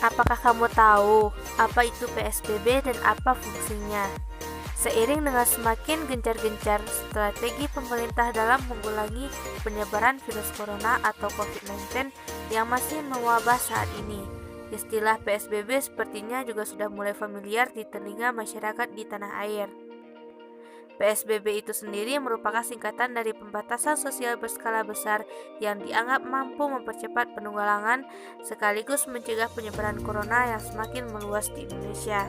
Apakah kamu tahu apa itu PSBB dan apa fungsinya? Seiring dengan semakin gencar-gencar strategi pemerintah dalam mengulangi penyebaran virus corona atau COVID-19 yang masih mewabah saat ini, istilah PSBB sepertinya juga sudah mulai familiar di telinga masyarakat di tanah air. PSBB itu sendiri merupakan singkatan dari pembatasan sosial berskala besar yang dianggap mampu mempercepat penanggulangan sekaligus mencegah penyebaran corona yang semakin meluas di Indonesia.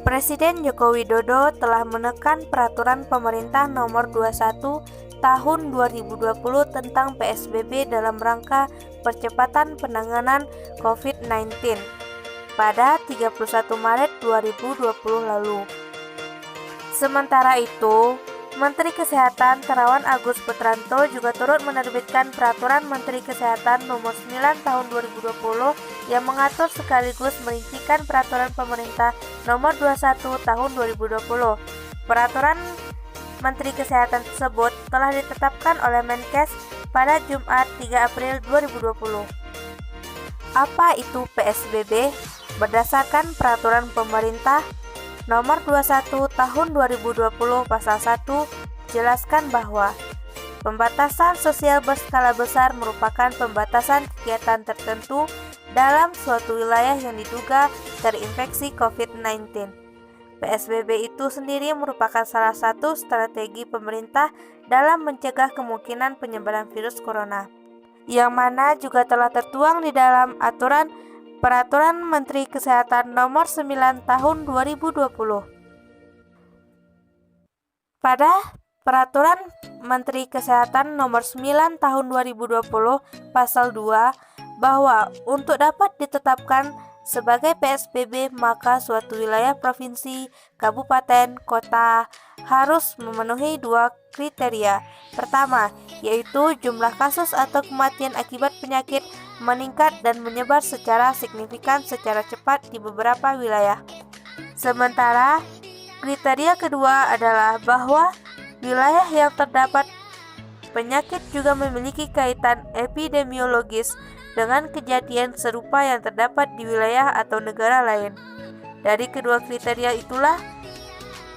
Presiden Joko Widodo telah menekan peraturan pemerintah nomor 21 tahun 2020 tentang PSBB dalam rangka percepatan penanganan COVID-19 pada 31 Maret 2020 lalu. Sementara itu, Menteri Kesehatan Terawan Agus Putranto juga turut menerbitkan Peraturan Menteri Kesehatan Nomor 9 Tahun 2020 yang mengatur sekaligus merincikan Peraturan Pemerintah Nomor 21 Tahun 2020. Peraturan Menteri Kesehatan tersebut telah ditetapkan oleh Menkes pada Jumat 3 April 2020. Apa itu PSBB? Berdasarkan Peraturan Pemerintah Nomor 21 Tahun 2020 Pasal 1 jelaskan bahwa pembatasan sosial berskala besar merupakan pembatasan kegiatan tertentu dalam suatu wilayah yang diduga terinfeksi COVID-19. PSBB itu sendiri merupakan salah satu strategi pemerintah dalam mencegah kemungkinan penyebaran virus corona, yang mana juga telah tertuang di dalam Peraturan Menteri Kesehatan Nomor 9 Tahun 2020. Pada Peraturan Menteri Kesehatan Nomor 9 Tahun 2020 Pasal 2 bahwa untuk dapat ditetapkan sebagai PSBB maka suatu wilayah provinsi, kabupaten, kota harus memenuhi dua kriteria. Pertama, yaitu jumlah kasus atau kematian akibat penyakit meningkat dan menyebar secara signifikan secara cepat di beberapa wilayah. Sementara, kriteria kedua adalah bahwa wilayah yang terdapat penyakit juga memiliki kaitan epidemiologis dengan kejadian serupa yang terdapat di wilayah atau negara lain. Dari kedua kriteria itulah,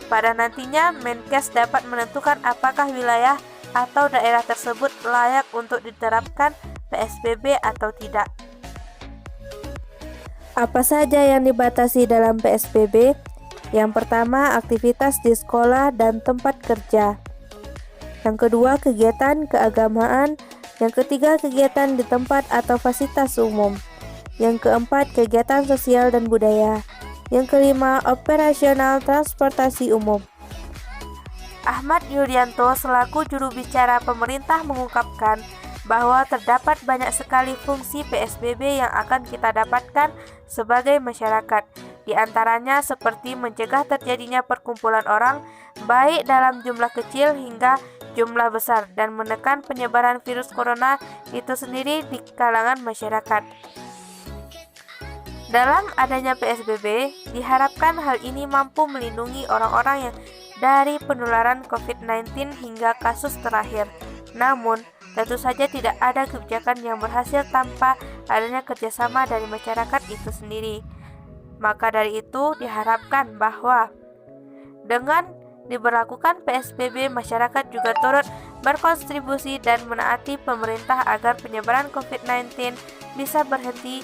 pada nantinya Menkes dapat menentukan apakah wilayah atau daerah tersebut layak untuk diterapkan PSBB atau tidak. Apa saja yang dibatasi dalam PSBB? Yang pertama, aktivitas di sekolah dan tempat kerja. Yang kedua, kegiatan keagamaan. Yang ketiga, kegiatan di tempat atau fasilitas umum. Yang keempat, kegiatan sosial dan budaya. Yang kelima, operasional transportasi umum. Ahmad Yuryanto selaku juru bicara pemerintah mengungkapkan bahwa terdapat banyak sekali fungsi PSBB yang akan kita dapatkan sebagai masyarakat. Di antaranya seperti mencegah terjadinya perkumpulan orang baik dalam jumlah kecil hingga jumlah besar dan menekan penyebaran virus corona itu sendiri di kalangan masyarakat. Dalam adanya PSBB, diharapkan hal ini mampu melindungi orang-orang yang dari penularan COVID-19 hingga kasus terakhir. Namun, tentu saja tidak ada kebijakan yang berhasil tanpa adanya kerjasama dari masyarakat itu sendiri. Maka dari itu diharapkan bahwa dengan diberlakukan PSBB, masyarakat juga turut berkontribusi dan menaati pemerintah agar penyebaran COVID-19 bisa berhenti